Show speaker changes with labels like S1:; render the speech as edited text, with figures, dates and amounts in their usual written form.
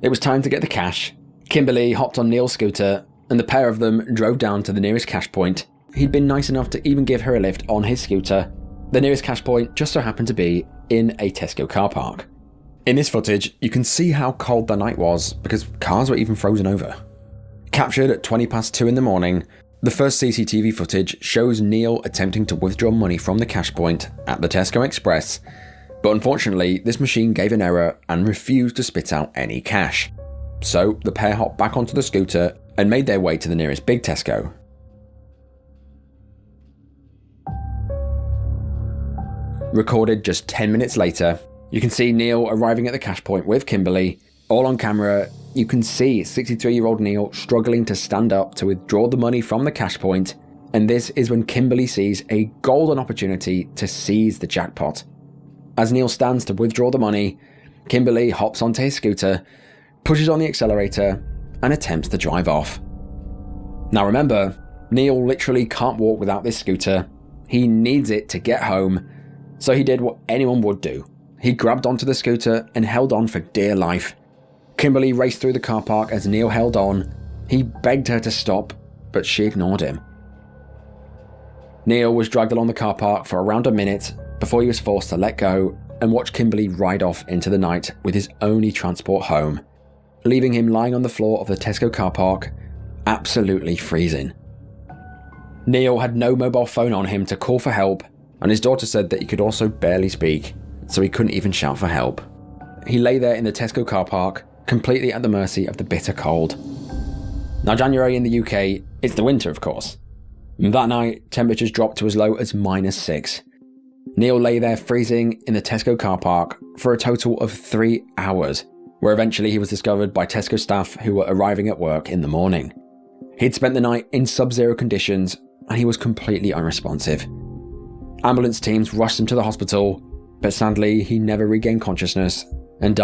S1: It was time to get the cash. Kimberly hopped on Neil's scooter, and the pair of them drove down to the nearest cash point. He'd been nice enough to even give her a lift on his scooter. The nearest cash point just so happened to be in a Tesco car park. In this footage, you can see how cold the night was because cars were even frozen over. Captured at 2:20 in the morning, the first CCTV footage shows Neil attempting to withdraw money from the cash point at the Tesco Express, but unfortunately this machine gave an error and refused to spit out any cash. So the pair hopped back onto the scooter and made their way to the nearest big Tesco. Recorded just 10 minutes later, you can see Neil arriving at the cash point with Kimberly. All on camera, you can see 63-year-old Neil struggling to stand up to withdraw the money from the cash point, and this is when Kimberly sees a golden opportunity to seize the jackpot. As Neil stands to withdraw the money, Kimberly hops onto his scooter, pushes on the accelerator, and attempts to drive off. Now remember, Neil literally can't walk without this scooter. He needs it to get home, so he did what anyone would do. He grabbed onto the scooter and held on for dear life. Kimberly raced through the car park as Neil held on. He begged her to stop, but she ignored him. Neil was dragged along the car park for around a minute before he was forced to let go and watch Kimberly ride off into the night with his only transport home, leaving him lying on the floor of the Tesco car park, absolutely freezing. Neil had no mobile phone on him to call for help, and his daughter said that he could also barely speak, so he couldn't even shout for help. He lay there in the Tesco car park, completely at the mercy of the bitter cold. Now January in the UK, it's the winter of course. That night, temperatures dropped to as low as -6. Neil lay there freezing in the Tesco car park for a total of 3 hours, where eventually he was discovered by Tesco staff who were arriving at work in the morning. He'd spent the night in sub-zero conditions and he was completely unresponsive. Ambulance teams rushed him to the hospital, but sadly he never regained consciousness